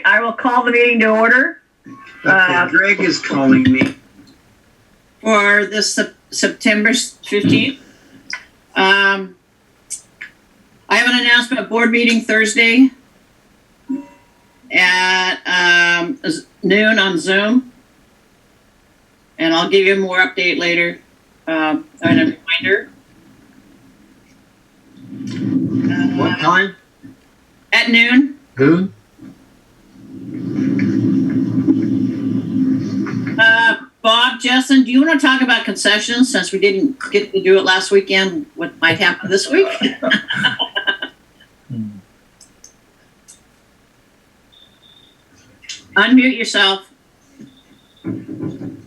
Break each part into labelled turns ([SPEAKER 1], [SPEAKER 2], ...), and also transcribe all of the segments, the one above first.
[SPEAKER 1] right, I will call the meeting to order.
[SPEAKER 2] Okay, Greg is calling me.
[SPEAKER 3] For this September 15th. I have an announcement, board meeting Thursday at noon on Zoom. And I'll give you more update later, and a reminder.
[SPEAKER 2] What time?
[SPEAKER 3] At noon.
[SPEAKER 2] Noon?
[SPEAKER 3] Bob, Justin, do you want to talk about concessions since we didn't get to do it last weekend? What might happen this week? Unmute yourself.
[SPEAKER 4] Can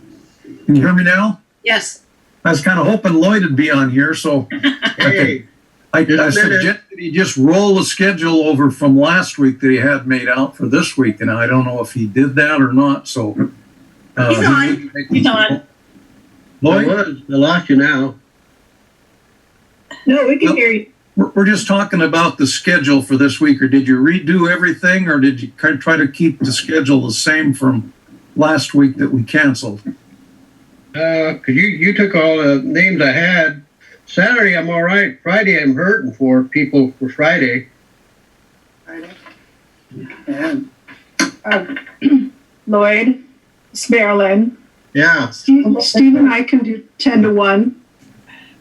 [SPEAKER 4] you hear me now?
[SPEAKER 3] Yes.
[SPEAKER 4] I was kind of hoping Lloyd would be on here, so
[SPEAKER 2] Hey,
[SPEAKER 4] I suggested he just roll the schedule over from last week that he had made out for this week, and I don't know if he did that or not, so.
[SPEAKER 3] He's on. He's on.
[SPEAKER 4] Lloyd?
[SPEAKER 2] I lost you now.
[SPEAKER 1] No, we can hear you.
[SPEAKER 4] We're just talking about the schedule for this week, or did you redo everything, or did you try to keep the schedule the same from last week that we canceled?
[SPEAKER 5] Cause you took all the names I had. Saturday I'm all right. Friday I'm hurting for people for Friday.
[SPEAKER 1] And Lloyd, it's Marilyn.
[SPEAKER 5] Yeah.
[SPEAKER 1] Steve and I can do 10 to 1.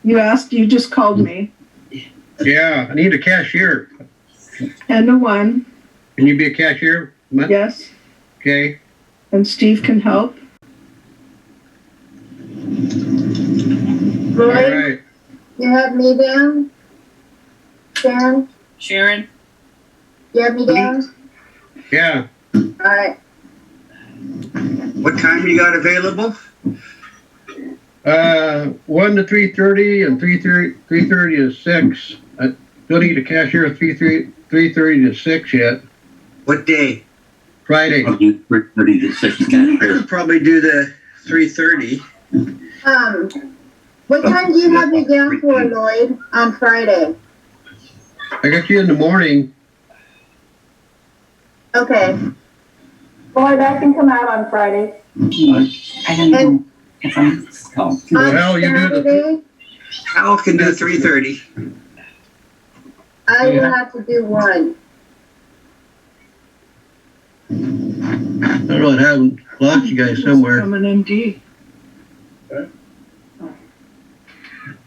[SPEAKER 1] You just called me.
[SPEAKER 5] Yeah. I need a cashier.
[SPEAKER 1] 10 to 1.
[SPEAKER 5] Can you be a cashier?
[SPEAKER 1] Yes.
[SPEAKER 5] Okay.
[SPEAKER 1] And Steve can help.
[SPEAKER 5] All right.
[SPEAKER 6] You have me down? Sharon?
[SPEAKER 3] Sharon?
[SPEAKER 6] You have me down?
[SPEAKER 5] Yeah.
[SPEAKER 6] All right.
[SPEAKER 2] What time you got available?
[SPEAKER 5] 1 to 3:30 and 3:30 to 6. I still need a cashier at 3:30 to 6 yet.
[SPEAKER 2] What day?
[SPEAKER 5] Friday.
[SPEAKER 7] I'll do 3:30 to 6.
[SPEAKER 2] I'll probably do the 3:30.
[SPEAKER 6] What time do you have me down for, Lloyd, on Friday?
[SPEAKER 5] I got you in the morning.
[SPEAKER 6] Okay.
[SPEAKER 8] Lloyd, I can come out on Friday.
[SPEAKER 7] I don't know if I'm called.
[SPEAKER 5] Well, hell, you do the.
[SPEAKER 6] Saturday,
[SPEAKER 2] Al can do 3:30.
[SPEAKER 6] I will have to do 1.
[SPEAKER 5] I don't know what happened. Lost you guys somewhere.
[SPEAKER 1] From an MD.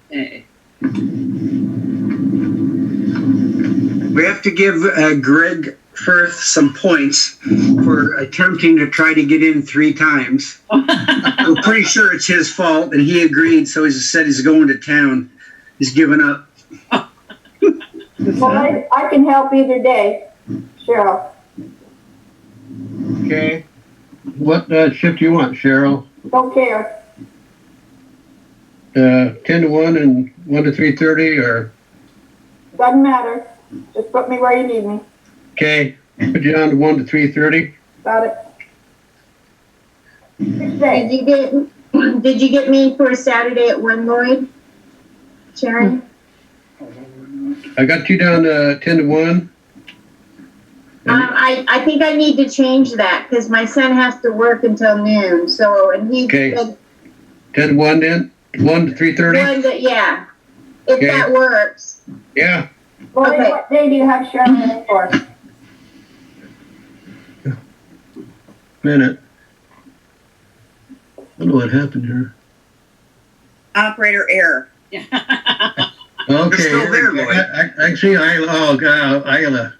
[SPEAKER 3] Hey.
[SPEAKER 2] We have to give Greg Firth some points for attempting to try to get in 3 times. I'm pretty sure it's his fault, and he agreed, so he said he's going to town. He's given up.
[SPEAKER 8] Lloyd, I can help either day. Cheryl,
[SPEAKER 5] Okay. What shift do you want, Cheryl?
[SPEAKER 8] don't care.
[SPEAKER 5] 10 to 1 and 1 to 3:30, or
[SPEAKER 8] Doesn't matter. Just put me where you need me.
[SPEAKER 5] okay, put you down to 1 to 3:30.
[SPEAKER 8] Got it. Which day?
[SPEAKER 6] did you get me for Saturday at 1, Lloyd? Sharon?
[SPEAKER 5] I got you down to 10 to 1.
[SPEAKER 6] I think I need to change that because my son has to work until noon. So, and he
[SPEAKER 5] Okay.
[SPEAKER 6] said
[SPEAKER 5] 10 to 1 then. 1 to 3:30.
[SPEAKER 6] yeah, if
[SPEAKER 5] Okay.
[SPEAKER 6] that works.
[SPEAKER 5] Yeah.
[SPEAKER 8] Lloyd,
[SPEAKER 6] Okay.
[SPEAKER 8] what day do you have Cheryl in for?
[SPEAKER 5] Minute. I don't know what happened here.
[SPEAKER 3] Operator error.
[SPEAKER 5] Okay.
[SPEAKER 2] still there, Lloyd.
[SPEAKER 5] Actually, Isla.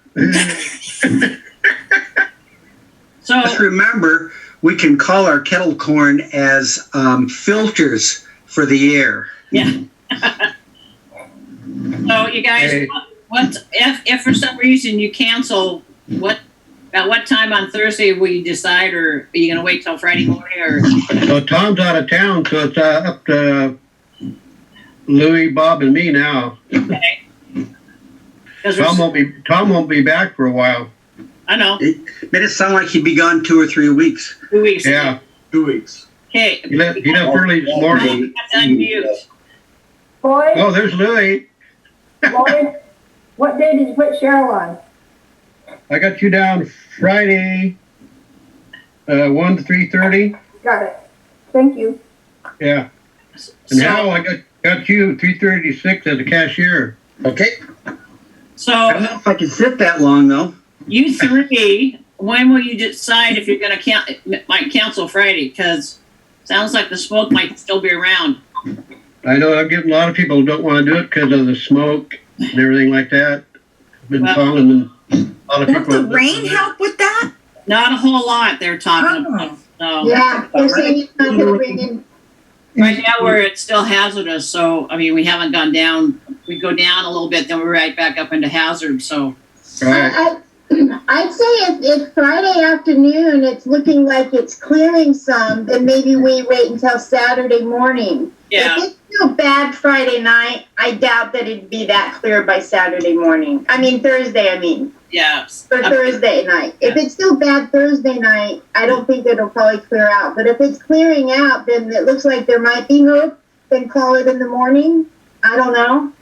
[SPEAKER 3] So,
[SPEAKER 2] Just remember, we can call our kettle corn as filters for the air.
[SPEAKER 3] yeah. So you guys,
[SPEAKER 5] Hey.
[SPEAKER 3] what if for some reason you cancel, at what time on Thursday will you decide, or are you gonna wait till Friday morning, or?
[SPEAKER 5] So Tom's out of town, so it's up to Louie, Bob, and me now.
[SPEAKER 3] Okay. 'Cause
[SPEAKER 5] Tom
[SPEAKER 3] we're-
[SPEAKER 5] won't be back for a while.
[SPEAKER 3] I know,
[SPEAKER 2] It made it sound like he'd be gone 2 or 3 weeks.
[SPEAKER 3] 2 weeks.
[SPEAKER 5] Yeah.
[SPEAKER 2] 2 weeks.
[SPEAKER 3] Okay.
[SPEAKER 5] He left early this morning.
[SPEAKER 3] Unmute.
[SPEAKER 8] Lloyd,
[SPEAKER 5] Oh, there's Louie.
[SPEAKER 8] Lloyd, what day did you put Cheryl on?
[SPEAKER 5] I got you down Friday, 1 to 3:30.
[SPEAKER 8] Got it. Thank you.
[SPEAKER 5] Yeah. And
[SPEAKER 3] So,
[SPEAKER 5] Hal, I got you 3:30 to 6 as a cashier.
[SPEAKER 2] Okay. I don't
[SPEAKER 3] so
[SPEAKER 2] know if I can sit that long though.
[SPEAKER 3] you three, when will you decide if you're gonna might cancel Friday? Because sounds like the smoke might still be around.
[SPEAKER 5] I know I'm getting a lot of people who don't want to do it because of the smoke and everything like that. Been
[SPEAKER 3] Well-
[SPEAKER 5] calling and a lot of
[SPEAKER 7] Won't
[SPEAKER 5] people.
[SPEAKER 7] the rain help with that?
[SPEAKER 3] Not a whole lot they're talking about. So
[SPEAKER 6] Yeah, they're saying it's not gonna bring in.
[SPEAKER 3] right now we're it's still hazardous. So I mean we haven't gone down. We go down a little bit, then we're right back up into hazard. So
[SPEAKER 5] Right.
[SPEAKER 6] I'd say if Friday afternoon it's looking like it's clearing some, then maybe we wait until Saturday morning.
[SPEAKER 3] yeah,
[SPEAKER 6] If it's still bad Friday night, I doubt that it'd be that clear by Saturday morning. Thursday,
[SPEAKER 3] yeah.
[SPEAKER 6] or Thursday night. If it's still bad Thursday night, I don't think it'll probably clear out. But if it's clearing out, then it looks like there might be hope, then call it in the morning. I don't know.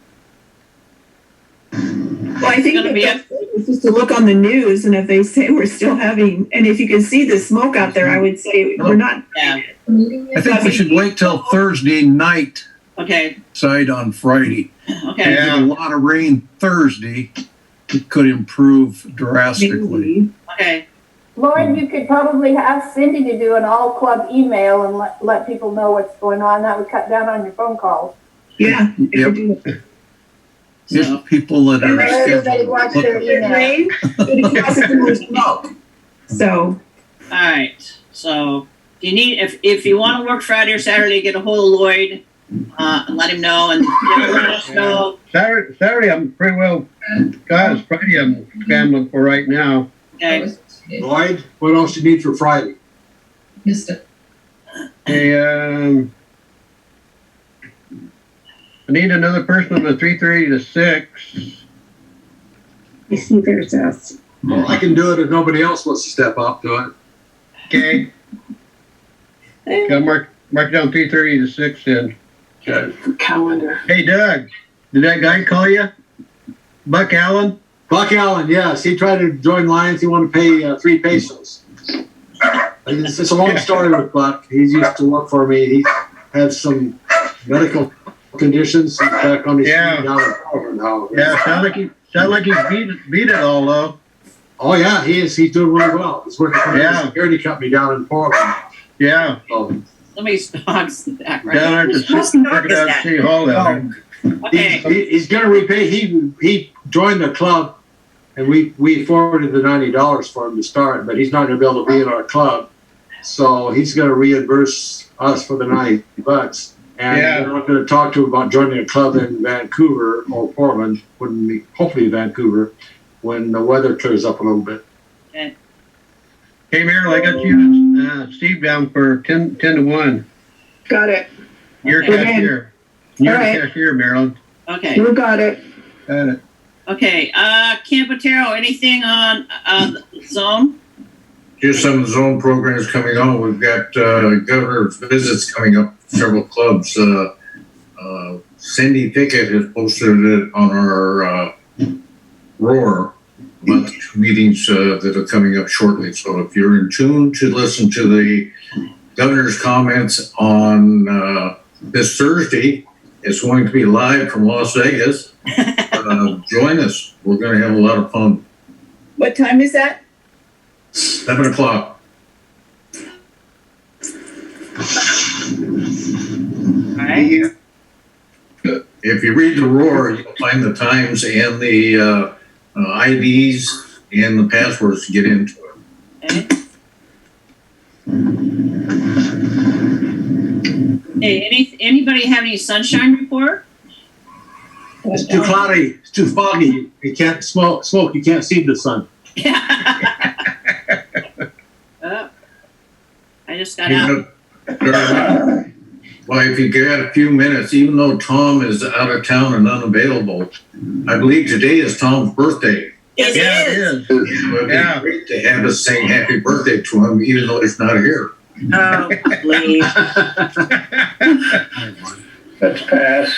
[SPEAKER 1] Well, I think
[SPEAKER 3] Gonna
[SPEAKER 1] that
[SPEAKER 3] be
[SPEAKER 1] that's it's just to look on the news, and if they say we're still having, and if you can see the smoke out there, I would say we're not.
[SPEAKER 3] Yeah.
[SPEAKER 4] I think we should wait till Thursday night,
[SPEAKER 3] Okay.
[SPEAKER 4] decide on Friday.
[SPEAKER 3] Okay.
[SPEAKER 4] If
[SPEAKER 5] Yeah.
[SPEAKER 4] a lot of rain Thursday, it could improve drastically.
[SPEAKER 1] Maybe.
[SPEAKER 3] Okay.
[SPEAKER 8] Lloyd, you could probably ask Cindy to do an all club email and let people know what's going on. That would cut down on your phone calls.
[SPEAKER 1] Yeah. I
[SPEAKER 4] Yep.
[SPEAKER 1] could do it.
[SPEAKER 3] So
[SPEAKER 4] If people that
[SPEAKER 6] And
[SPEAKER 4] are
[SPEAKER 6] let everybody
[SPEAKER 4] scheduled.
[SPEAKER 6] watch their email.
[SPEAKER 1] Rain, it causes more smoke. So,
[SPEAKER 3] all right. So you need if you want to work Friday or Saturday, get a hold of Lloyd and let him know, and he'll let us know.
[SPEAKER 5] Saturday, I'm pretty well. Guys, Friday, I'm scrambling for right now.
[SPEAKER 3] Okay.
[SPEAKER 9] Lloyd, what else do you need for Friday?
[SPEAKER 7] Missed it.
[SPEAKER 5] Hey, I need another person from 3:30 to 6.
[SPEAKER 1] you see there's us.
[SPEAKER 9] Well, I can do it if nobody else wants to step up to it.
[SPEAKER 5] Okay. Got mark it down 3:30 to 6 then.
[SPEAKER 9] Okay.
[SPEAKER 1] Calendar.
[SPEAKER 5] Hey, Doug, did that guy call you? Buck Allen?
[SPEAKER 9] Buck Allen, yes, he tried to join Lions. He wanted to pay 3 pesos. It's a long story with Buck. He's used to work for me. He has some medical conditions. He's back on his feet
[SPEAKER 5] Yeah.
[SPEAKER 9] now in Portland now.
[SPEAKER 5] Yeah, sound like he's beat it all though.
[SPEAKER 9] Oh yeah, he is. He's doing really well. He's working for
[SPEAKER 5] Yeah.
[SPEAKER 9] a security company down in Portland.
[SPEAKER 5] Yeah,
[SPEAKER 3] Somebody's dogs in the back, right?
[SPEAKER 5] down there at the
[SPEAKER 7] Whose dog is
[SPEAKER 5] down
[SPEAKER 7] that?
[SPEAKER 5] City Hall down
[SPEAKER 3] Okay.
[SPEAKER 9] He's going to repay. He joined the club, and we forwarded the $90 for him to start, but he's not going to be able to be in our club, so he's going to reimburse us for the $90. And
[SPEAKER 5] Yeah.
[SPEAKER 9] we're not going to talk to him about joining a club in Vancouver or Portland, hopefully Vancouver, when the weather clears up a little bit.
[SPEAKER 5] there. Hey, Meryl, I got you and Steve down for 10 to 1.
[SPEAKER 1] Got it.
[SPEAKER 5] You're
[SPEAKER 3] Okay.
[SPEAKER 5] cashier. You're
[SPEAKER 1] All right.
[SPEAKER 5] the cashier, Marilyn.
[SPEAKER 3] Okay.
[SPEAKER 1] You got it.
[SPEAKER 5] Got it.
[SPEAKER 3] Okay. Campotero, anything on zone?
[SPEAKER 10] Here's some of the zone programs coming on. We've got governor's visits coming up, several clubs. Cindy Pickett has posted it on our Roar about the 2 meetings that are coming up shortly. So if you're in tune to listen to the governor's comments on this Thursday, it's going to be live from Las Vegas. Join us. We're going to have a lot of fun.
[SPEAKER 1] What time is that?
[SPEAKER 10] 7 o'clock.
[SPEAKER 3] All right.
[SPEAKER 10] If you read the Roar, you'll find the times and the IDs and the passwords to get into it.
[SPEAKER 3] Okay. Hey, anybody have any sunshine report?
[SPEAKER 9] It's too cloudy. It's too foggy. You can't smoke. You can't see the sun.
[SPEAKER 3] Oh, I just got out.
[SPEAKER 10] Well, if you got a few minutes, even though Tom is out of town and unavailable, I believe today is Tom's birthday.
[SPEAKER 7] It
[SPEAKER 5] Yeah,
[SPEAKER 7] is.
[SPEAKER 5] it is.
[SPEAKER 10] It would be
[SPEAKER 5] Yeah.
[SPEAKER 10] great to have us sing happy birthday to him, even though he's not here.
[SPEAKER 7] Oh, please.
[SPEAKER 5] Let's pass.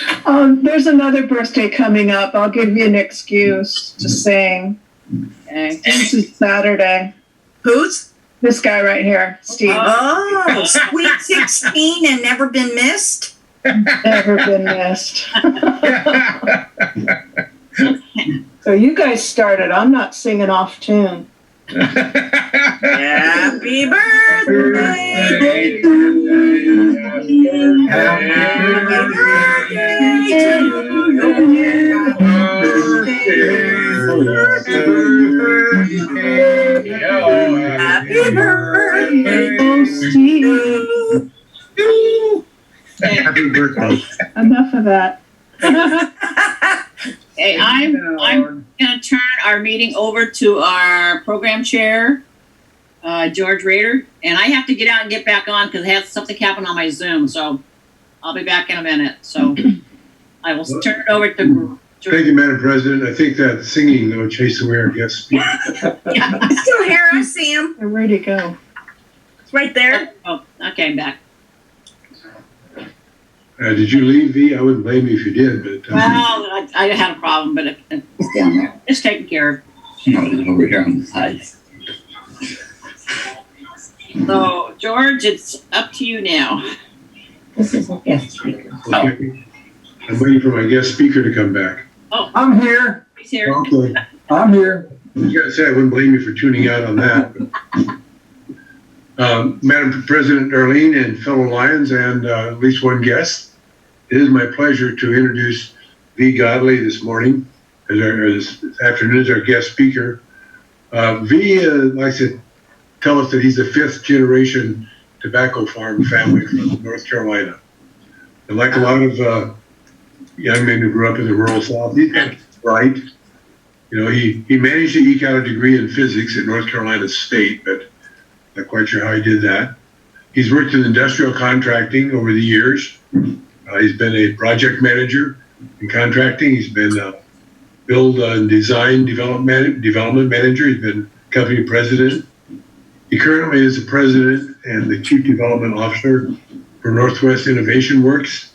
[SPEAKER 1] There's another birthday coming up. I'll give you an excuse. Just saying.
[SPEAKER 3] Okay. Okay.
[SPEAKER 1] This is Saturday.
[SPEAKER 11] Who's?
[SPEAKER 1] This guy right here, Steve.
[SPEAKER 11] Oh, Sweet 16 and never been missed?
[SPEAKER 1] Never been missed. So you guys started. I'm not singing off tune.
[SPEAKER 11] Happy birthday to you. Happy birthday to you. Happy birthday,
[SPEAKER 1] Steve.
[SPEAKER 2] Happy birthday.
[SPEAKER 1] Enough of that.
[SPEAKER 3] Hey, I'm gonna turn our meeting over to our program chair, George Rader, and I have to get out and get back on because I had something happen on my Zoom, so I'll be back in a minute. So I will turn it over to George.
[SPEAKER 12] Thank you, Madam President. I think that singing though chased away our guest speaker.
[SPEAKER 11] Still here, I see him.
[SPEAKER 1] Where'd he go?
[SPEAKER 11] It's right there.
[SPEAKER 3] Oh, okay, I'm back.
[SPEAKER 12] Did you leave, V? I wouldn't blame you if you did, but.
[SPEAKER 3] Well, I had a problem, but
[SPEAKER 7] It's down there.
[SPEAKER 3] it's taken care of.
[SPEAKER 7] No, over here on the side.
[SPEAKER 3] So, George, it's up to you now.
[SPEAKER 7] This is a guest speaker.
[SPEAKER 12] Okay. I'm waiting for my guest speaker to come back.
[SPEAKER 3] Oh,
[SPEAKER 13] I'm here.
[SPEAKER 3] he's here.
[SPEAKER 12] Okay.
[SPEAKER 13] I'm here.
[SPEAKER 12] I was gonna say, I wouldn't blame you for tuning out on that. Madam President Darlene and fellow Lions and at least one guest, it is my pleasure to introduce V. Godley this morning, this afternoon as our guest speaker. V likes to tell us that he's a fifth generation tobacco farm family from North Carolina. And like a lot of young men who grew up in the rural South, he's got it right. You know, he managed to eke out a degree in physics at North Carolina State, but not quite sure how he did that. He's worked in industrial contracting over the years. He's been a project manager in contracting. He's been a build and design development manager. He's been company president. He currently is the president and the chief development officer for Northwest Innovation Works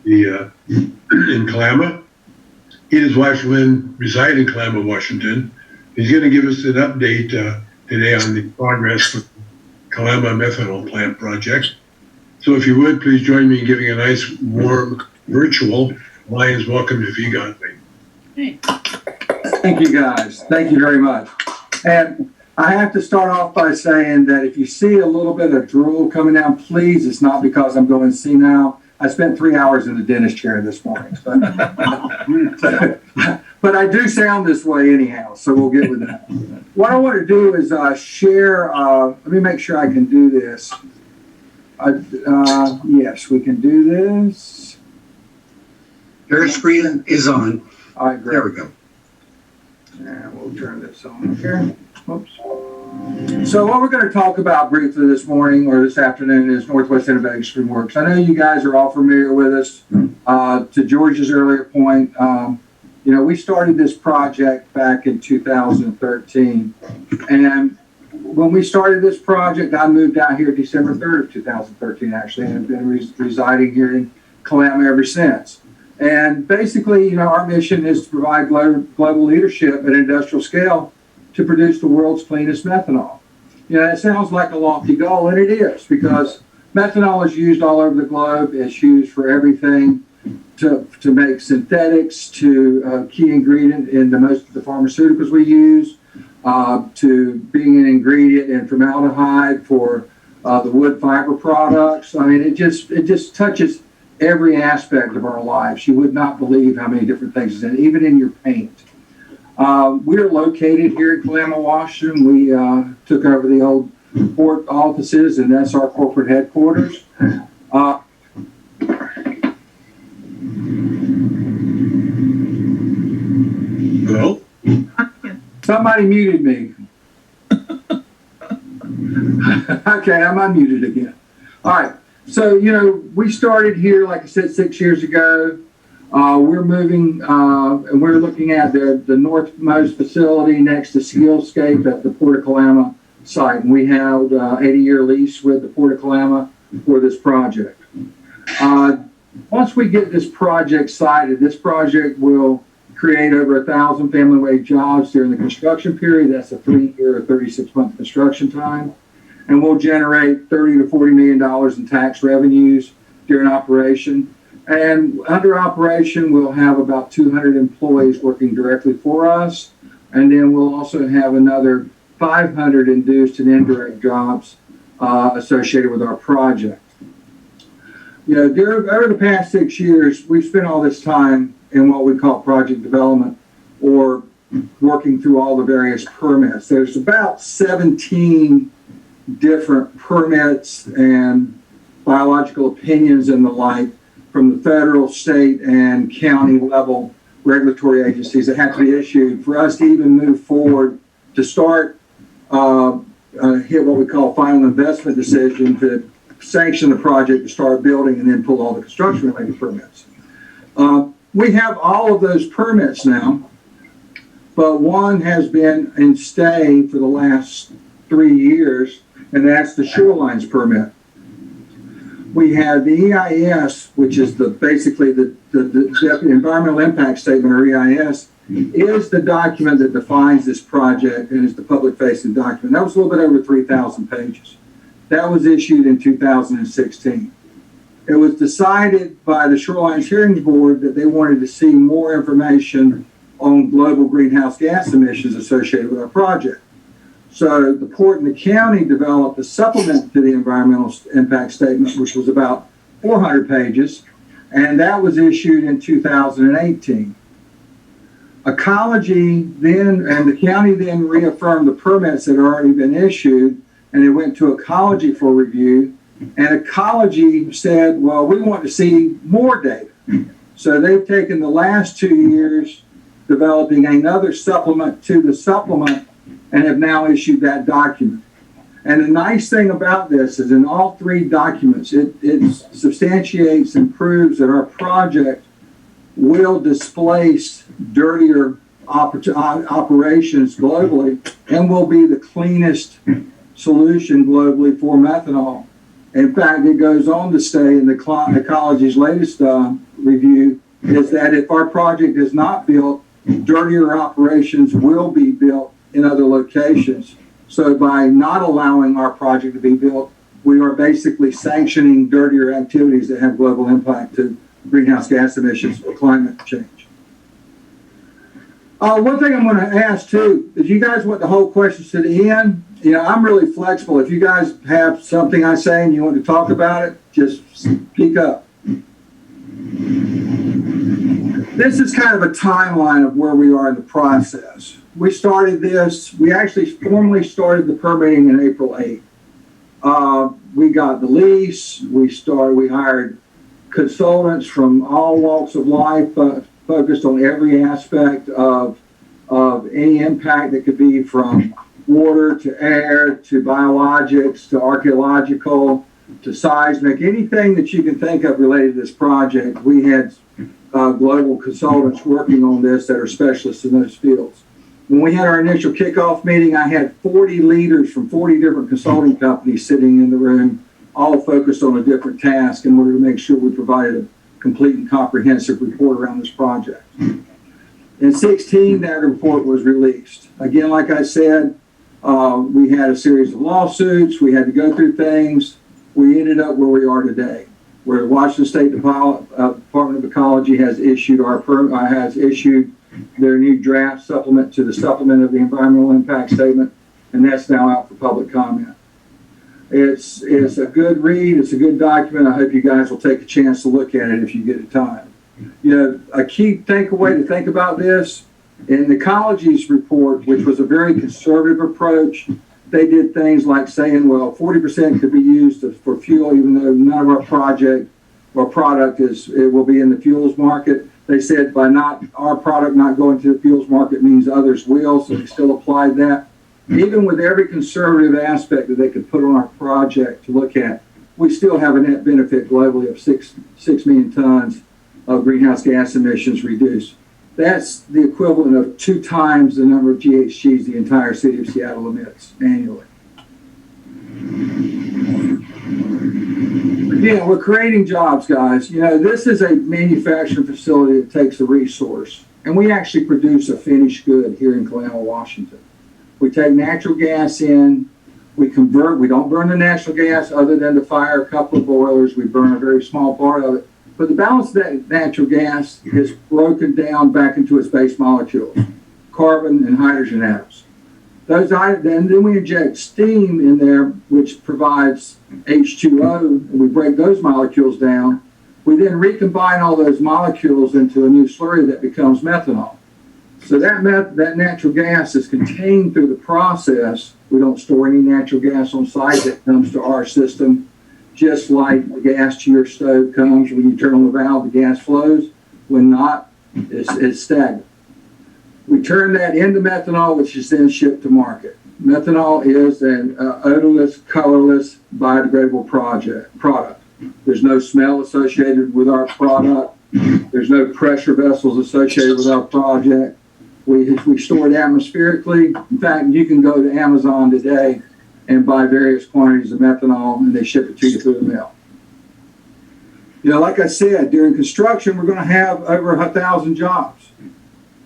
[SPEAKER 12] in Kalama. He and his wife Lynn reside in Kalama, Washington. He's going to give us an update today on the progress with the Kalama methanol plant project. So if you would, please join me in giving a nice, warm, virtual Lions welcome to V. Godley.
[SPEAKER 3] Hey.
[SPEAKER 13] Thank you, guys. Thank you very much. And I have to start off by saying that if you see a little bit of drool coming down, please, it's not because I'm going senile. I spent 3 hours in the dentist chair this morning. But I do sound this way anyhow, so we'll get with that. What I want to do is share, let me make sure I can do this. Yes, we can do this.
[SPEAKER 2] Your screen is on.
[SPEAKER 13] All right, great.
[SPEAKER 2] There we go.
[SPEAKER 13] And we'll turn this on here. Oops. So what we're going to talk about briefly this morning or this afternoon is Northwest Innovation Works. I know you guys are all familiar with us. To George's earlier point, you know, we started this project back in 2013. And when we started this project, I moved out here December 3rd of 2013, actually, and have been residing here in Kalama ever since. And basically, you know, our mission is to provide global leadership at industrial scale to produce the world's cleanest methanol. You know, it sounds like a lofty goal, and it is, because methanol is used all over the globe. It's used for everything to make synthetics, to key ingredient in most of the pharmaceuticals we use, to being an ingredient in formaldehyde for the wood fiber products. I mean, it just touches every aspect of our lives. You would not believe how many different things is in it, even in your paint. We're located here in Kalama, Washington. We took over the old port offices, and that's our corporate headquarters.
[SPEAKER 12] Hello?
[SPEAKER 13] Somebody muted me. Okay, I'm unmuted again. All right. So, you know, we started here, like I said, 6 years ago. We're moving, and we're looking at the northmost facility next to Skillscape at the Port of Kalama site. And we held an 80-year lease with the Port of Kalama for this project. Once we get this project sited, this project will create over 1,000 family wage jobs during the construction period. That's a 3-year or 36-month construction time. And we'll generate $30 to $40 million in tax revenues during operation. And under operation, we'll have about 200 employees working directly for us. And then we'll also have another 500 induced and indirect jobs associated with our project. You know, over the past 6 years, we've spent all this time in what we call project development, or working through all the various permits. There's about 17 different permits and biological opinions and the like from the federal, state, and county level regulatory agencies that have to be issued for us to even move forward to start hit what we call final investment decision to sanction the project to start building and then pull all the construction related permits. We have all of those permits now, but one has been in stay for the last 3 years, and that's the shorelines permit. We have the EIS, which is basically the environmental impact statement, or EIS, is the document that defines this project and is the public facing document. That was a little bit over 3,000 pages. That was issued in 2016. It was decided by the Shorelines Hearings Board that they wanted to see more information on global greenhouse gas emissions associated with our project. So the port and the county developed a supplement to the environmental impact statement, which was about 400 pages, and that was issued in 2018. Ecology then, and the county then reaffirmed the permits that had already been issued, and it went to Ecology for review. And Ecology said, well, we want to see more data. So they've taken the last 2 years developing another supplement to the supplement and have now issued that document. And the nice thing about this is in all 3 documents, it substantiates and proves that our project will displace dirtier operations globally and will be the cleanest solution globally for methanol. In fact, it goes on to say in the Ecology's latest review is that if our project is not built, dirtier operations will be built in other locations. So by not allowing our project to be built, we are basically sanctioning dirtier activities that have global impact to greenhouse gas emissions or climate change. One thing I'm going to ask too, if you guys want to hold questions to the end, you know, I'm really flexible. If you guys have something I say and you want to talk about it, just speak up. This is kind of a timeline of where we are in the process. We started this, we actually formally started the permitting in April 8th. We got the lease, we hired consultants from all walks of life, focused on every aspect of any impact that could be from water to air to biologics to archaeological to seismic, anything that you can think of related to this project. We had global consultants working on this that are specialists in those fields. When we had our initial kickoff meeting, I had 40 leaders from 40 different consulting companies sitting in the room, all focused on a different task in order to make sure we provided a complete and comprehensive report around this project. In 16, that report was released. Again, like I said, we had a series of lawsuits. We had to go through things. We ended up where we are today, where the Washington State Department of Ecology has issued their new draft supplement to the supplement of the environmental impact statement, and that's now out for public comment. It's a good read. It's a good document. I hope you guys will take a chance to look at it if you get the time. You know, a key takeaway to think about this, in the Ecology's report, which was a very conservative approach, they did things like saying, well, 40% could be used for fuel, even though none of our project or product will be in the fuels market. They said our product not going to the fuels market means others will, so they still applied that. Even with every conservative aspect that they could put on our project to look at, we still have a net benefit globally of 6 million tons of greenhouse gas emissions reduced. That's the equivalent of 2 times the number of GHGs the entire city of Seattle emits annually. Again, we're creating jobs, guys. You know, this is a manufacturing facility that takes a resource. and we actually produce a finished good here in Kalama, Washington. We take natural gas in, we convert, we don't burn the natural gas other than to fire a couple of boilers. We burn a very small part of it. But the balance of that natural gas is broken down back into its base molecules, carbon and hydrogen atoms. Then we inject steam in there, which provides H2O, and we break those molecules down. We then recombine all those molecules into a new slurry that becomes methanol. So that natural gas is contained through the process. We don't store any natural gas on site that comes to our system, just like the gas to your stove comes. When you turn on the valve, the gas flows. When not, it's stagnant. We turn that into methanol, which is then shipped to market. Methanol is an odorless, colorless, biodegradable product. There's no smell associated with our product. There's no pressure vessels associated with our project. We store it atmospherically. In fact, you can go to Amazon today and buy various quantities of methanol, and they ship it to you through the mail. You know, like I said, during construction, we're going to have over 1,000 jobs.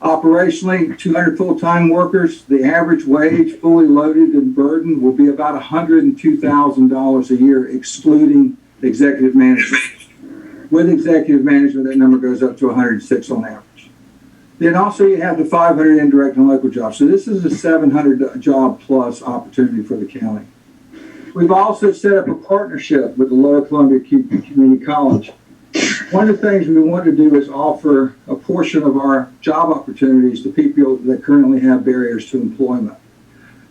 [SPEAKER 13] Operationally, 200 full-time workers. The average wage, fully loaded and burdened, will be about $102,000 a year, excluding executive management. With executive management, that number goes up to 106 on average. Then also you have the 500 indirect and local jobs. So this is a 700 job plus opportunity for the county. We've also set up a partnership with the Lower Columbia Community College. One of the things we want to do is offer a portion of our job opportunities to people that currently have barriers to employment.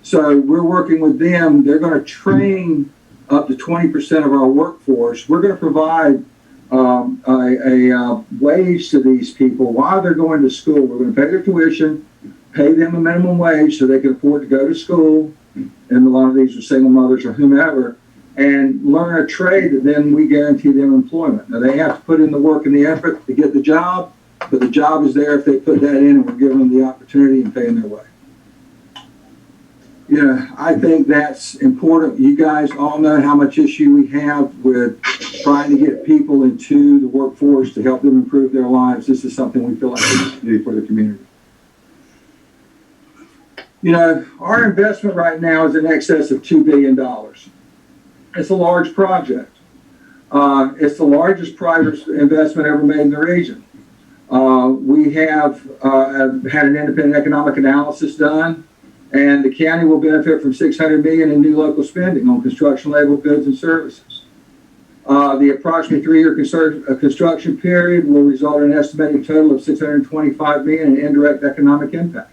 [SPEAKER 13] So we're working with them. They're going to train up to 20% of our workforce. We're going to provide a wage to these people while they're going to school. We're going to pay their tuition, pay them a minimum wage so they can afford to go to school, and a lot of these are single mothers or whomever, and learn a trade that then we guarantee them employment. Now, they have to put in the work and the effort to get the job, but the job is there if they put that in, and we're giving them the opportunity and paying their way. You know, I think that's important. You guys all know how much issue we have with trying to get people into the workforce to help them improve their lives. This is something we feel like we need to do for the community. You know, our investment right now is in excess of $2 billion. It's a large project. It's the largest private investment ever made in the region. We have had an independent economic analysis done, and the county will benefit from $600 million in new local spending on construction labor, goods, and services. The approximately 3-year construction period will result in an estimated total of $625 million in indirect economic impacts.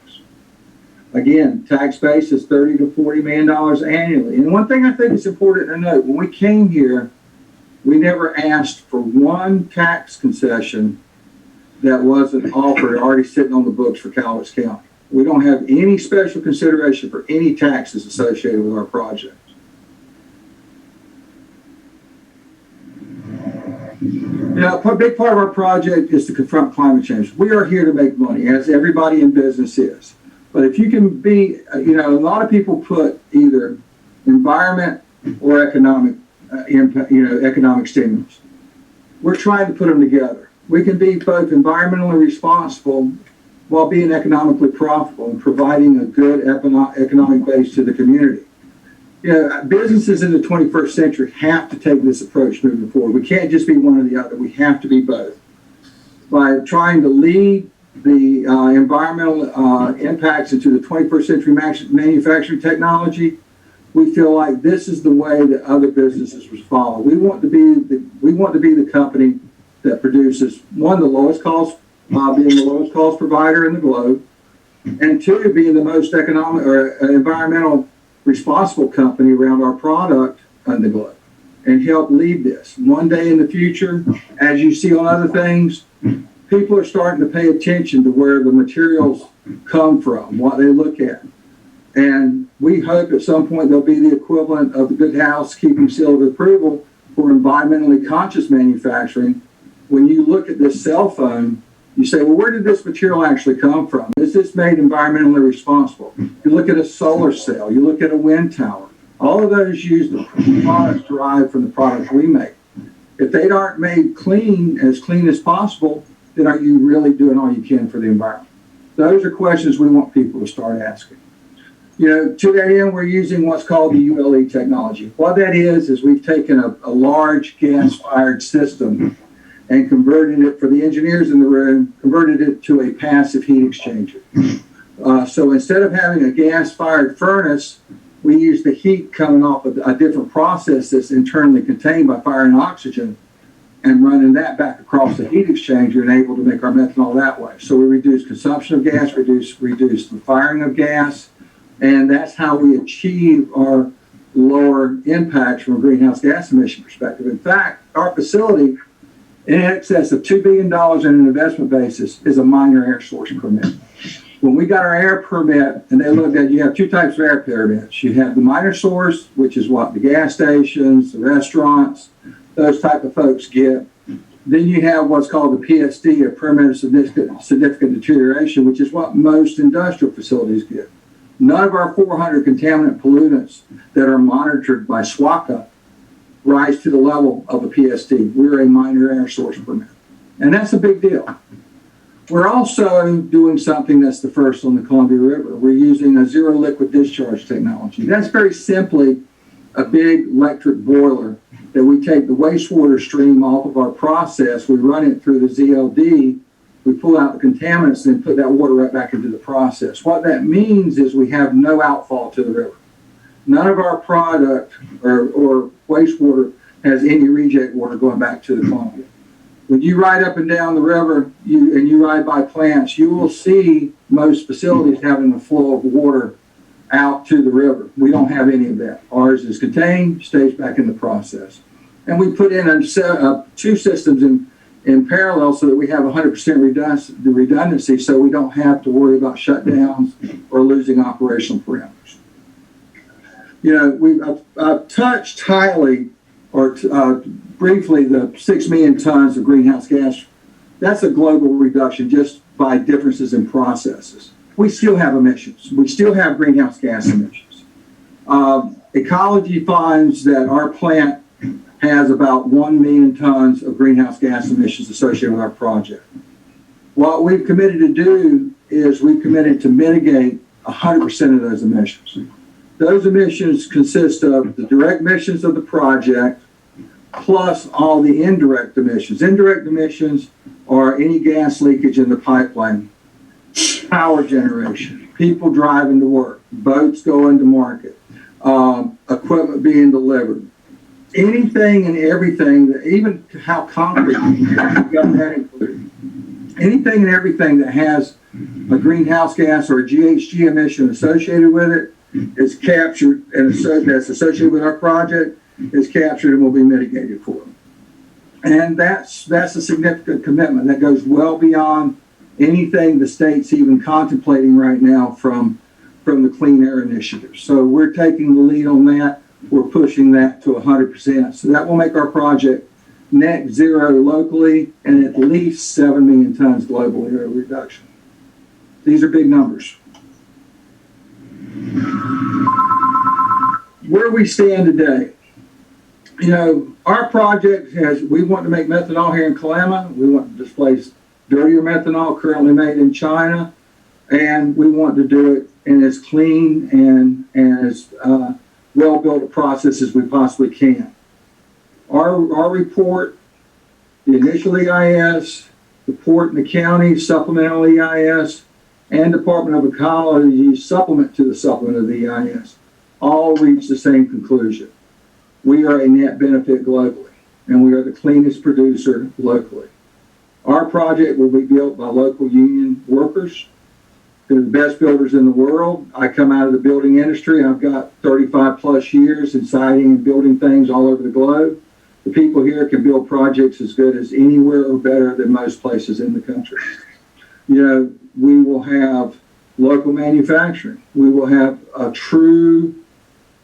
[SPEAKER 13] Again, tax base is $30 to $40 million annually. And one thing I think is important to note, when we came here, we never asked for one tax concession that wasn't offered, already sitting on the books for Cowlitz County. We don't have any special consideration for any taxes associated with our project. Now, a big part of our project is to confront climate change. We are here to make money, as everybody in business is. But if you can be, you know, a lot of people put either environment or economic impact, you know, economic stimulus. We're trying to put them together. We can be both environmentally responsible while being economically profitable and providing a good economic base to the community. You know, businesses in the 21st century have to take this approach moving forward. We can't just be one or the other. We have to be both. By trying to lead the environmental impacts into the 21st century manufacturing technology, we feel like this is the way that other businesses will follow. We want to be the company that produces, one, the lowest cost, being the lowest cost provider in the globe, and two, being the most economic or environmental responsible company around our product in the globe, and help lead this. One day in the future, as you see on other things, people are starting to pay attention to where the materials come from, what they look at. And we hope at some point there'll be the equivalent of the Good Housekeeping Seal of Approval for environmentally conscious manufacturing. When you look at this cell phone, you say, well, where did this material actually come from? Is this made environmentally responsible? You look at a solar cell, you look at a wind tower. All of those use the products derived from the products we make. If they aren't made clean as possible, then are you really doing all you can for the environment? Those are questions we want people to start asking. You know, to that end, we're using what's called the ULE technology. What that is we've taken a large gas-fired system and converted it, for the engineers in the room, converted it to a passive heat exchanger. So instead of having a gas-fired furnace, we use the heat coming off of a different process that's internally contained by firing oxygen and running that back across the heat exchanger and able to make our methanol that way. So we reduce consumption of gas, reduce the firing of gas, and that's how we achieve our lower impacts from a greenhouse gas emission perspective. In fact, our facility, in excess of $2 billion in an investment basis, is a minor air source permit. When we got our air permit, and they looked at, you have two types of air permits. You have the minor source, which is what the gas stations, the restaurants, those type of folks get. Then you have what's called the PSD, a permit of significant deterioration, which is what most industrial facilities get. None of our 400 contaminant pollutants that are monitored by SWACA rise to the level of a PSD. We're a minor air source permit. And that's a big deal. We're also doing something that's the first on the Columbia River. We're using a zero liquid discharge technology. That's very simply a big electric boiler that we take the wastewater stream off of our process, we run it through the ZLD, we pull out the contaminants and put that water right back into the process. What that means is we have no outfall to the river. None of our product or wastewater has any reject water going back to the Columbia. When you ride up and down the river and you ride by plants, you will see most facilities having a flow of water out to the river. We don't have any of that. Ours is contained, stays back in the process. And we put in two systems in parallel so that we have 100% redundancy, so we don't have to worry about shutdowns or losing operational parameters. You know, I've touched highly or briefly the 6 million tons of greenhouse gas. That's a global reduction just by differences in processes. We still have emissions. We still have greenhouse gas emissions. Ecology finds that our plant has about 1 million tons of greenhouse gas emissions associated with our project. What we've committed to do is we've committed to mitigate 100% of those emissions. Those emissions consist of the direct emissions of the project plus all the indirect emissions. Indirect emissions are any gas leakage in the pipeline, power generation, people driving to work, boats going to market, equipment being delivered. Anything and everything, even how concrete, we've got that included. Anything and everything that has a greenhouse gas or a GHG emission associated with it is captured, and that's associated with our project is captured and will be mitigated for. And that's a significant commitment that goes well beyond anything the state's even contemplating right now from the Clean Air Initiative. So we're taking the lead on that. We're pushing that to 100%. So that will make our project net zero locally and at least 7 million tons globally of reduction. These are big numbers. Where we stand today, you know, our project we want to make methanol here in Kalama. We want to displace dirtier methanol currently made in China, and we want to do it in as clean and as well-built a process as we possibly can. Our report, the initial EIS, the port and the county supplemental EIS, and Department of Ecology supplement to the supplement of the EIS, all reach the same conclusion. We are a net benefit globally, and we are the cleanest producer locally. Our project will be built by local union workers. They're the best builders in the world. I come out of the building industry. I've got 35 plus years in siding and building things all over the globe. The people here can build projects as good as anywhere or better than most places in the country. You know, we will have local manufacturing. We will have a true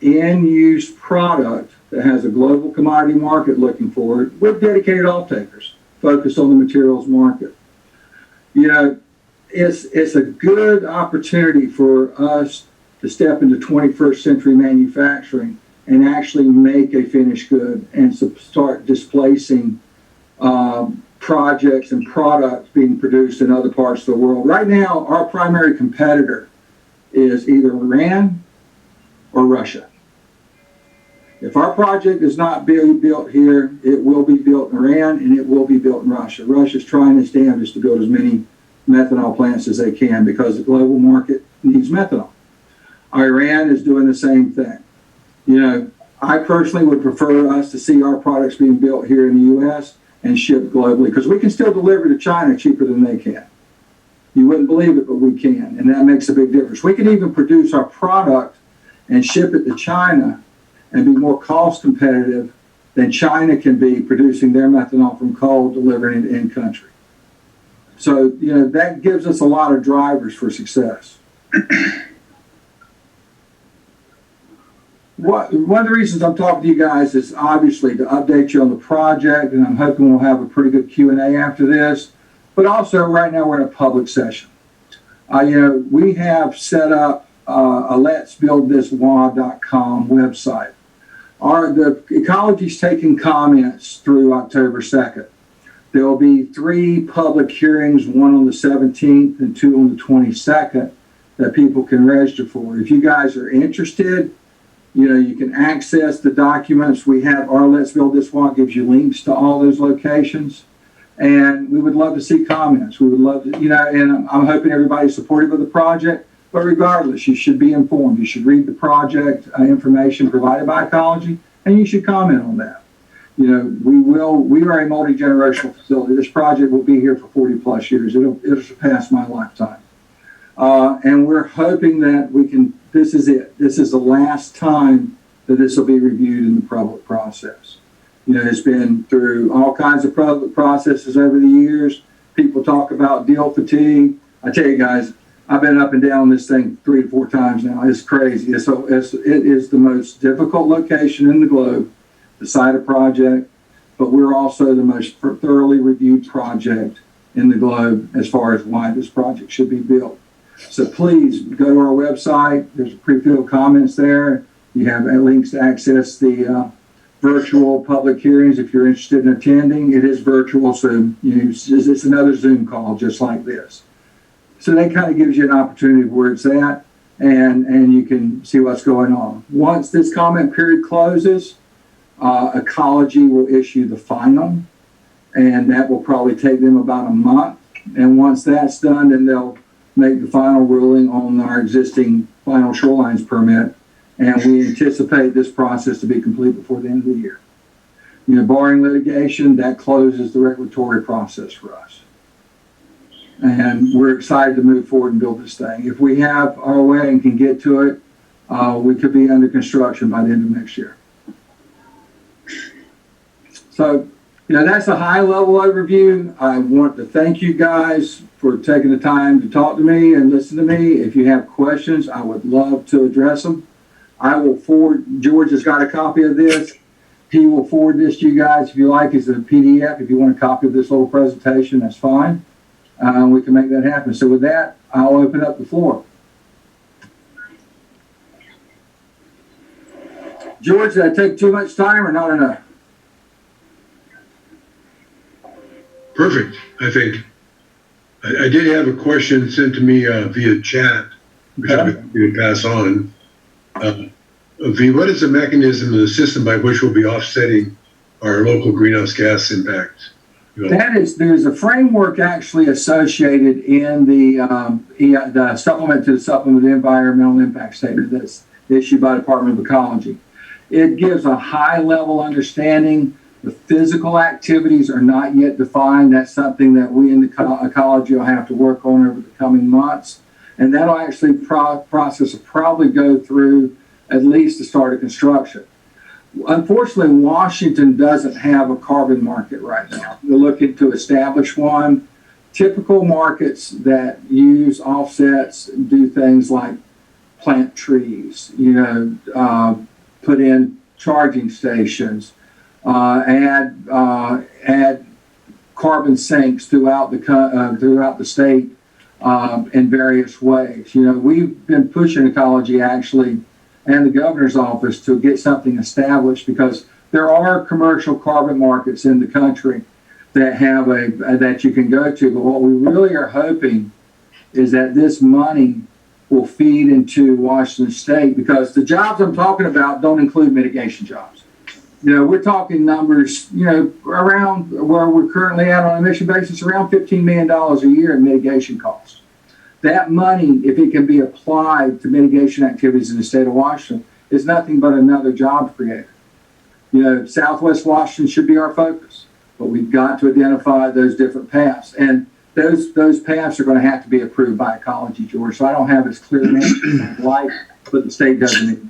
[SPEAKER 13] end-use product that has a global commodity market looking for it with dedicated off-takers focused on the materials market. You know, it's a good opportunity for us to step into 21st century manufacturing and actually make a finished good and start displacing projects and products being produced in other parts of the world. Right now, our primary competitor is either Iran or Russia. If our project is not being built here, it will be built in Iran and it will be built in Russia. Russia's trying its damnedest to build as many methanol plants as they can because the global market needs methanol. Iran is doing the same thing. You know, I personally would prefer us to see our products being built here in the U.S. and shipped globally because we can still deliver to China cheaper than they can. You wouldn't believe it, but we can, and that makes a big difference. We can even produce our product and ship it to China and be more cost competitive than China can be producing their methanol from coal, delivering it in country. So, you know, that gives us a lot of drivers for success. One of the reasons I'm talking to you guys is obviously to update you on the project, and I'm hoping we'll have a pretty good Q&A after this. But also, right now we're in a public session. You know, we have set up a letsbuildthiswa.com website. The ecology's taking comments through October 2nd. There will be 3 public hearings, one on the 17th and 2 on the 22nd, that people can register for. If you guys are interested, you know, you can access the documents. We have our Let's Build This One gives you links to all those locations. And we would love to see comments. We would love to, you know, and I'm hoping everybody's supportive of the project. But regardless, you should be informed. You should read the project information provided by Ecology, and you should comment on that. You know, we are a multi-generational facility. This project will be here for 40 plus years. It'll surpass my lifetime. And we're hoping that we can, this is it. This is the last time that this will be reviewed in the public process. You know, it's been through all kinds of public processes over the years. People talk about deal fatigue. I tell you guys, I've been up and down this thing 3 to 4 times now. It's crazy. It is the most difficult location in the globe to site a project, but we're also the most thoroughly reviewed project in the globe as far as why this project should be built. So please go to our website. There's pre-filled comments there. You have links to access the virtual public hearings if you're interested in attending. It is virtual, so you know, it's another Zoom call just like this. So that kind of gives you an opportunity of where it's at, and you can see what's going on. Once this comment period closes, Ecology will issue the final, and that will probably take them about a month. And once that's done, then they'll make the final ruling on our existing final shorelines permit. And we anticipate this process to be complete before the end of the year. You know, barring litigation, that closes the regulatory process for us. And we're excited to move forward and build this thing. If we have our way and can get to it, we could be under construction by the end of next year. So, you know, that's a high-level overview. I want to thank you guys for taking the time to talk to me and listen to me. If you have questions, I would love to address them. I will forward, George has got a copy of this. He will forward this to you guys if you like. It's a PDF. If you want a copy of this little presentation, that's fine. We can make that happen. So with that, I'll open up the floor. George, did I take too much time or not enough?
[SPEAKER 12] Perfect, I think. I did have a question sent to me via chat, which I'm going to pass on. V, what is the mechanism of the system by which we'll be offsetting our local greenhouse gas impact?
[SPEAKER 13] There's a framework actually associated in the supplement to the Supplement of the Environmental Impact Statement that's issued by the Department of Ecology. It gives a high-level understanding. The physical activities are not yet defined. That's something that we in the Ecology will have to work on over the coming months. And that'll actually process will probably go through at least the start of construction. Unfortunately, Washington doesn't have a carbon market right now. They're looking to establish one. Typical markets that use offsets do things like plant trees, you know, put in charging stations, add carbon sinks throughout the state in various ways. You know, we've been pushing Ecology actually and the governor's office to get something established because there are commercial carbon markets in the country that have that you can go to. But what we really are hoping is that this money will feed into Washington State, because the jobs I'm talking about don't include mitigation jobs. We're talking numbers, around where we're currently at on a mission basis, around $15 million a year in mitigation costs. That money, if it can be applied to mitigation activities in the state of Washington, is nothing but another job creator. Southwest Washington should be our focus, but we've got to identify those different paths. And those paths are going to have to be approved by ecology, George. So I don't have as clear an answer as I'd like, but the state doesn't either.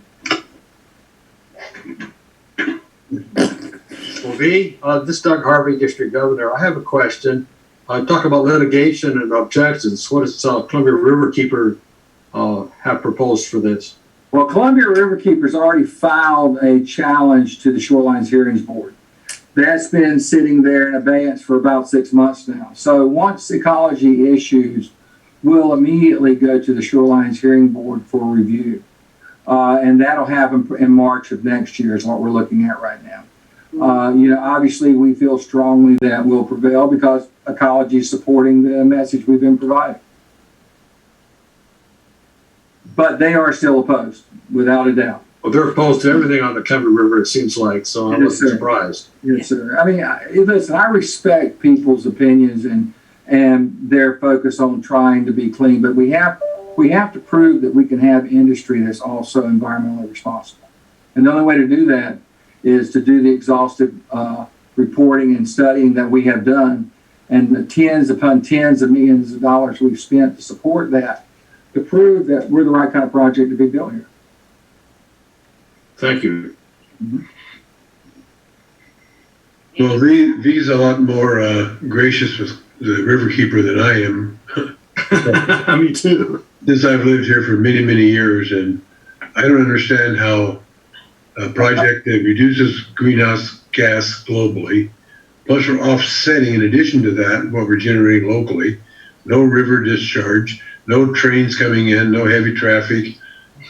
[SPEAKER 9] Well, V, this is Doug Harvey, District Governor. I have a question. Talk about litigation and objections. What does Columbia Riverkeeper have proposed for this?
[SPEAKER 13] Well, Columbia Riverkeeper's already filed a challenge to the Shorelines Hearings Board. That's been sitting there in abeyance for about 6 months now. So once ecology issues, we'll immediately go to the Shorelines Hearing Board for review. And that'll happen in March of next year is what we're looking at right now. Obviously we feel strongly that will prevail because ecology is supporting the message we've been providing. But they are still opposed, without a doubt.
[SPEAKER 9] Well, they're opposed to everything on the Columbia River, it seems like, so I wasn't surprised.
[SPEAKER 13] Yes, sir. I mean, listen, I respect people's opinions and their focus on trying to be clean, but we have to prove that we can have industry that's also environmentally responsible. And the only way to do that is to do the exhaustive reporting and studying that we have done, and the tens upon tens of millions of dollars we've spent to support that, to prove that we're the right kind of project to be built here.
[SPEAKER 9] Thank you.
[SPEAKER 13] Mm-hmm.
[SPEAKER 12] Well, V's a lot more gracious with the Riverkeeper than I am.
[SPEAKER 9] Me too.
[SPEAKER 12] Since I've lived here for many, many years, and I don't understand how a project that reduces greenhouse gas globally, plus we're offsetting, in addition to that, what we're generating locally, no river discharge, no trains coming in, no heavy traffic,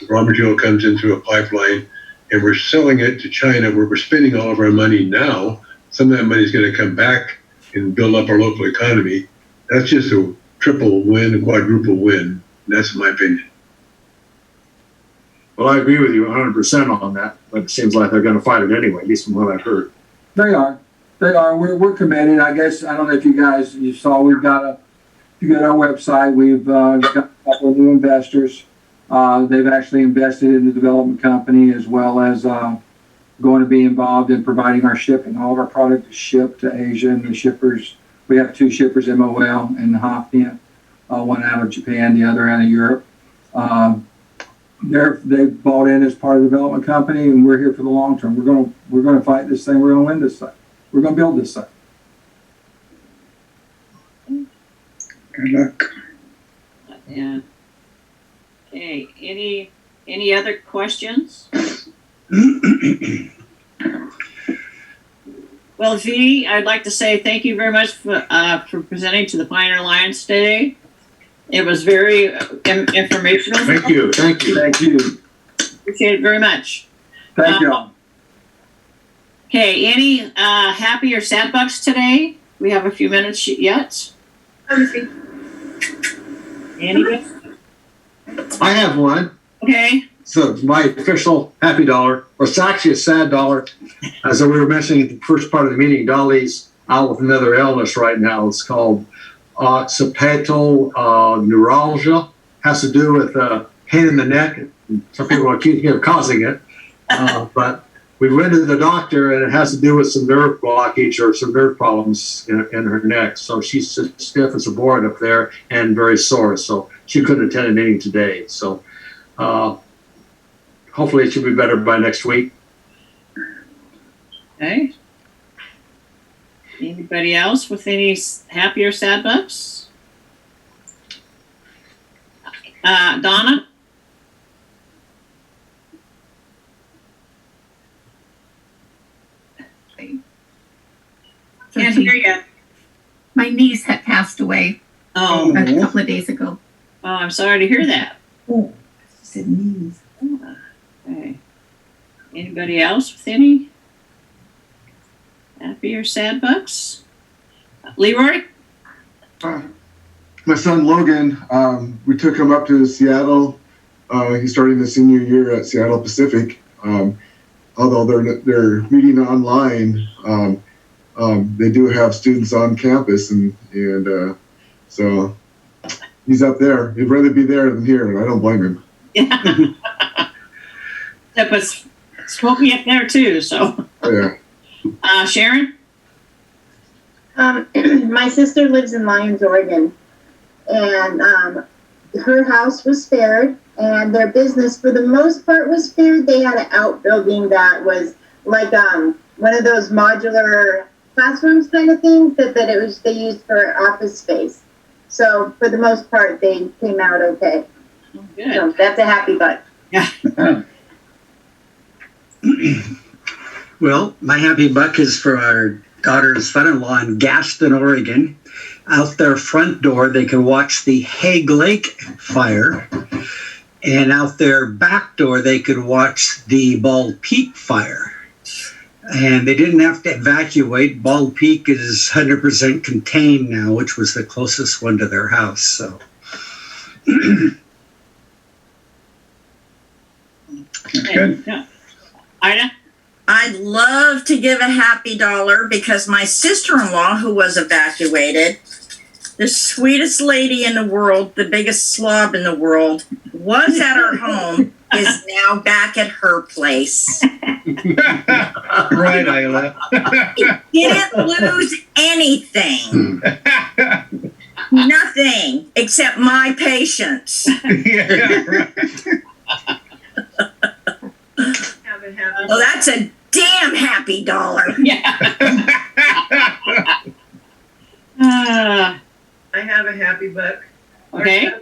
[SPEAKER 12] raw material comes in through a pipeline, and we're selling it to China where we're spending all of our money now. Some of that money is going to come back and build up our local economy. That's just a triple win, a quadruple win. That's my opinion.
[SPEAKER 9] Well, I agree with you 100% on that, but it seems like they're going to fight it anyway, at least from what I've heard.
[SPEAKER 13] They are. We're committed. I guess, I don't know if you saw, we've got if you go to our website, we've got a couple of new investors. They've actually invested in the development company, as well as going to be involved in providing our shipping. All of our product is shipped to Asia, and the shippers, we have 2 shippers, MOL and Hafnia, one out of Japan, the other out of Europe. They bought in as part of the development company, and we're here for the long term. We're going to fight this thing. We're going to win this thing. We're going to build this thing.
[SPEAKER 2] Good luck.
[SPEAKER 3] Yeah. Okay, any other questions? Well, V, I'd like to say thank you very much for presenting to the Pioneer Alliance today. It was very informational.
[SPEAKER 9] Thank you.
[SPEAKER 13] Thank you.
[SPEAKER 3] Appreciate it very much.
[SPEAKER 13] Thank you.
[SPEAKER 3] Okay, any happy or sad bucks today? We have a few minutes yet. Anybody?
[SPEAKER 9] I have one.
[SPEAKER 3] Okay.
[SPEAKER 9] So my official happy dollar, or it's actually a sad dollar. As we were mentioning at the first part of the meeting, Dolly's out with another illness right now. It's called occipital neuralgia. Has to do with pain in the neck. Some people are accusing me of causing it. But we went to the doctor, and it has to do with some nerve blockage or some nerve problems in her neck. So she's just stiff as a board up there and very sore. So she couldn't attend a meeting today. So hopefully it should be better by next week.
[SPEAKER 3] Okay. Anybody else with any happy or sad bucks? Donna?
[SPEAKER 14] Can't hear you. My niece had passed away a couple of days ago.
[SPEAKER 3] Oh, I'm sorry to hear that.
[SPEAKER 11] Oh, said knees.
[SPEAKER 3] Okay. Anybody else with any happy or sad bucks? Leroy?
[SPEAKER 15] My son Logan, we took him up to Seattle. He's starting the senior year at Seattle Pacific. Although they're meeting online, they do have students on campus, and so he's up there. He'd rather be there than here, and I don't blame him.
[SPEAKER 3] Yeah. That was smoky up there too. So.
[SPEAKER 15] Yeah.
[SPEAKER 3] Sharon?
[SPEAKER 6] My sister lives in Lyons, Oregon, and her house was spared, and their business, for the most part, was spared. They had an outbuilding that was like one of those modular classrooms kind of things that they used for office space. So for the most part, they came out okay.
[SPEAKER 3] Good.
[SPEAKER 6] So that's a happy butt.
[SPEAKER 3] Yeah.
[SPEAKER 2] Well, my happy buck is for our daughter's son-in-law in Gaston, Oregon. Out their front door, they could watch the Hague Lake fire. And out their back door, they could watch the Bald Peak fire. And they didn't have to evacuate. Bald Peak is 100% contained now, which was the closest one to their house. So.
[SPEAKER 3] Good. Yeah. Ida?
[SPEAKER 11] I'd love to give a happy dollar because my sister-in-law, who was evacuated, the sweetest lady in the world, the biggest slob in the world, was at her home, is now back at her place.
[SPEAKER 5] Right, Ayla.
[SPEAKER 11] Didn't lose anything. Nothing except my patience.
[SPEAKER 5] Yeah, right.
[SPEAKER 11] Well, that's a damn happy dollar.
[SPEAKER 3] Yeah.
[SPEAKER 16] I have a happy buck.
[SPEAKER 3] Okay.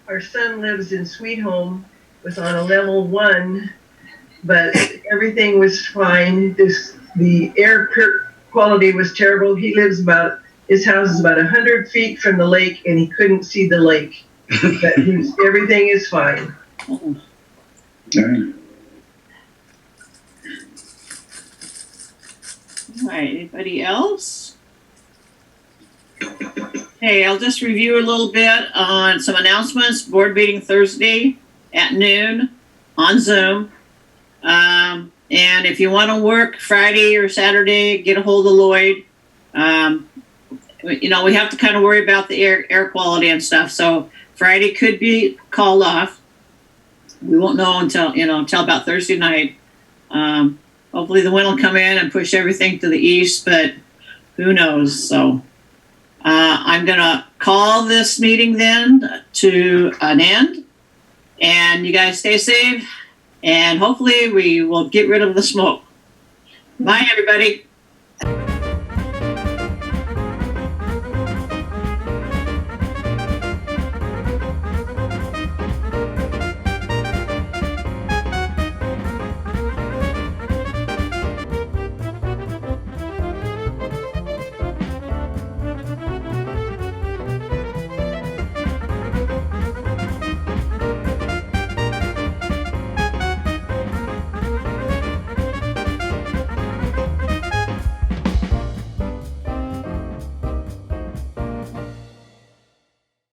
[SPEAKER 16] Our son lives in Sweet Home, was on a level 1, but everything was fine. The air quality was terrible. His house is about 100 feet from the lake, and he couldn't see the lake. But everything is fine.
[SPEAKER 3] Okay. All right, anybody else? Hey, I'll just review a little bit on some announcements. Board meeting Thursday at noon on Zoom. And if you want to work Friday or Saturday, get a hold of Lloyd. We have to kind of worry about the air quality and stuff. So Friday could be called off. We won't know until about Thursday night. Hopefully the wind will come in and push everything to the east, but who knows? So I'm going to call this meeting then to an end, and you guys stay safe, and hopefully we will get rid of the smoke. Bye, everybody.